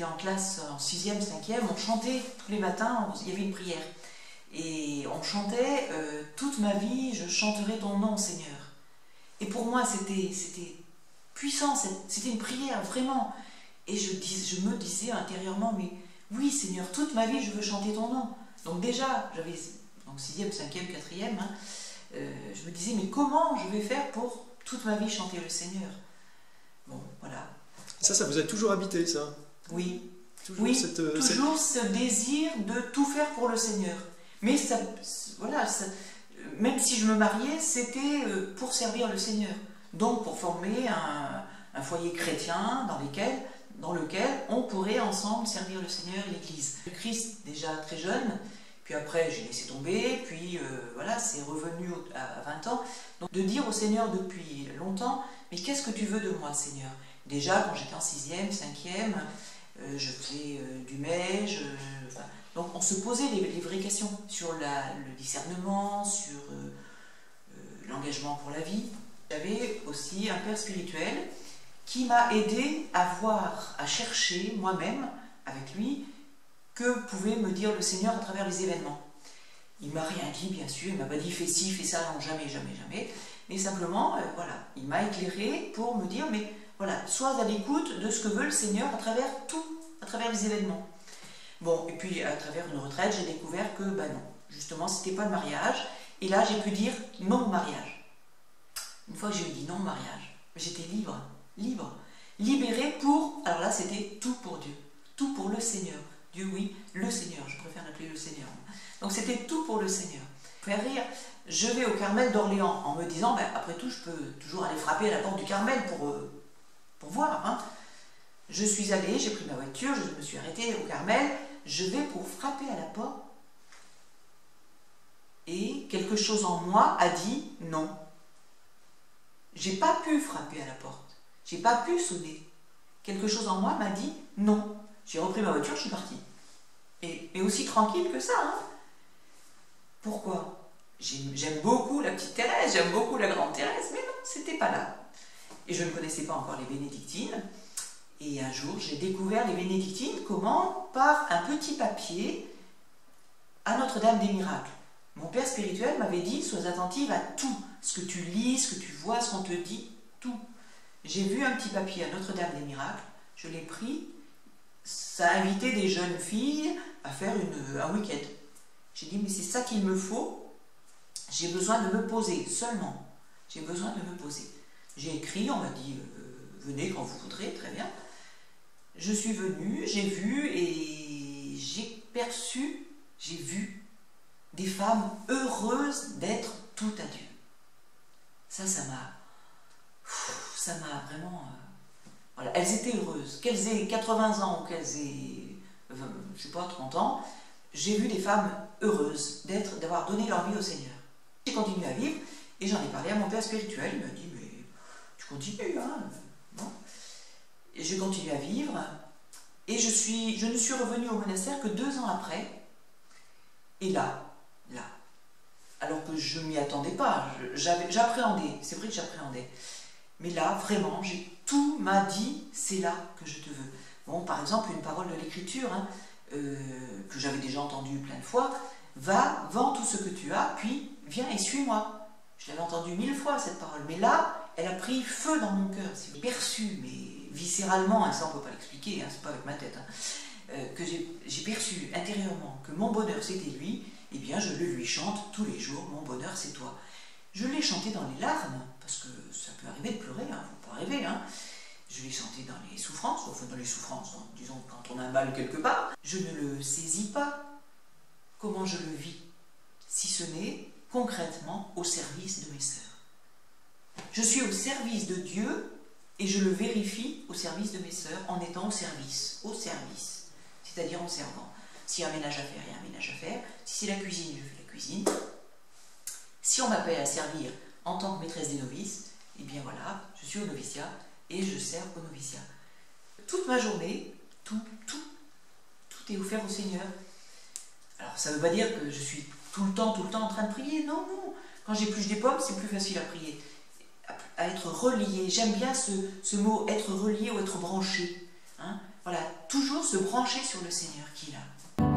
j'étais en classe en 6e, 5e, on chantait tous les matins, il y avait une prière. Et on chantait toute ma vie, je chanterai ton nom, Seigneur. Et pour moi, c'était puissant, c'était une prière, vraiment. Et je me disais intérieurement, mais oui, Seigneur, toute ma vie, je veux chanter ton nom. Donc déjà, j'avais 6e, 5e, 4e, hein, je me disais, mais comment je vais faire pour toute ma vie chanter le Seigneur? Bon, voilà. Ça vous a toujours habité, ça? Oui. Toujours oui, toujours ce désir de tout faire pour le Seigneur. Mais ça, voilà, même si je me mariais, c'était pour servir le Seigneur. Donc pour former un foyer chrétien dans lequel on pourrait ensemble servir le Seigneur et l'Église. Le Christ, déjà très jeune, puis après j'ai laissé tomber, puis voilà, c'est revenu à 20 ans. Donc de dire au Seigneur depuis longtemps, mais qu'est-ce que tu veux de moi, Seigneur? Déjà quand j'étais en 6e, 5e, je faisais du mai, donc on se posait les vraies questions sur le discernement, sur l'engagement pour la vie. J'avais aussi un père spirituel qui m'a aidé à chercher moi-même, avec lui, que pouvait me dire le Seigneur à travers les événements. Il ne m'a rien dit, bien sûr, il ne m'a pas dit fais ci, fais ça, non, jamais, jamais, jamais. Mais simplement, voilà, il m'a éclairé pour me dire, mais voilà, sois à l'écoute de ce que veut le Seigneur à travers tout, à travers les événements. Bon, et puis à travers une retraite, j'ai découvert que, ben non, justement, c'était pas le mariage. Et là, j'ai pu dire non au mariage. Une fois que j'ai dit non au mariage, j'étais libre, libérée pour, alors là, c'était tout pour Dieu, tout pour le Seigneur. Dieu, oui, le Seigneur, je préfère l'appeler le Seigneur. Donc c'était tout pour le Seigneur. Faire rire, je vais au Carmel d'Orléans en me disant, ben, après tout, je peux toujours aller frapper à la porte du Carmel pour voir. Hein. Je suis allée, j'ai pris ma voiture, je me suis arrêtée au Carmel, je vais pour frapper à la porte. Et quelque chose en moi a dit non. J'ai pas pu frapper à la porte, j'ai pas pu sonner. Quelque chose en moi m'a dit non. J'ai repris ma voiture, je suis partie. Et aussi tranquille que ça. Hein. Pourquoi? J'aime beaucoup la petite Thérèse, j'aime beaucoup la grande Thérèse, mais non, c'était pas là. Et je ne connaissais pas encore les bénédictines. Et un jour, j'ai découvert les bénédictines, comment? Par un petit papier à Notre-Dame des Miracles. Mon père spirituel m'avait dit, sois attentive à tout, ce que tu lis, ce que tu vois, ce qu'on te dit, tout. J'ai vu un petit papier à Notre-Dame des Miracles, je l'ai pris, ça a invité des jeunes filles à faire un week-end. J'ai dit, mais c'est ça qu'il me faut, j'ai besoin de me poser seulement, j'ai besoin de me poser. J'ai écrit, on m'a dit, venez quand vous voudrez, très bien. Je suis venue, j'ai vu et j'ai perçu, j'ai vu des femmes heureuses d'être tout à Dieu. Ça m'a vraiment... voilà, elles étaient heureuses. Qu'elles aient 80 ans ou qu'elles aient, je sais pas, 30 ans, j'ai vu des femmes heureuses d'avoir donné leur vie au Seigneur. J'ai continué à vivre et j'en ai parlé à mon père spirituel. Il m'a dit, mais tu continues, hein, non? Et j'ai continué à vivre et je ne suis revenue au monastère que 2 ans après. Et là, alors que je ne m'y attendais pas, j'appréhendais, c'est vrai que j'appréhendais. Mais là, vraiment, tout m'a dit, c'est là que je te veux. Bon, par exemple, une parole de l'Écriture, hein, que j'avais déjà entendue plein de fois, va, vends tout ce que tu as, puis viens et suis-moi. Je l'avais entendue 1000 fois, cette parole. Mais là, elle a pris feu dans mon cœur. C'est perçu, mais viscéralement, hein, ça on ne peut pas l'expliquer, hein, c'est pas avec ma tête, hein, que j'ai perçu intérieurement que mon bonheur c'était lui, eh bien je le lui chante tous les jours, mon bonheur c'est toi. Je l'ai chanté dans les larmes, parce que ça peut arriver de pleurer, hein, faut pas rêver, hein. Je l'ai chanté dans les souffrances, enfin dans les souffrances, hein, disons quand on a mal quelque part. Je ne le saisis pas, comment je le vis, si ce n'est concrètement au service de mes sœurs. Je suis au service de Dieu et je le vérifie au service de mes sœurs en étant au service, c'est-à-dire en servant. S'il y a un ménage à faire, il y a un ménage à faire. Si c'est la cuisine, je fais la cuisine. Si on m'appelle à servir en tant que maîtresse des novices, eh bien voilà, je suis au noviciat et je sers au noviciat. Toute ma journée, tout est offert au Seigneur. Alors ça ne veut pas dire que je suis tout le temps en train de prier, non, non. Quand j'épluche des pommes, c'est plus facile à prier. À être relié, j'aime bien ce mot, être relié ou être branché. Hein, voilà, toujours se brancher sur le Seigneur qui est là.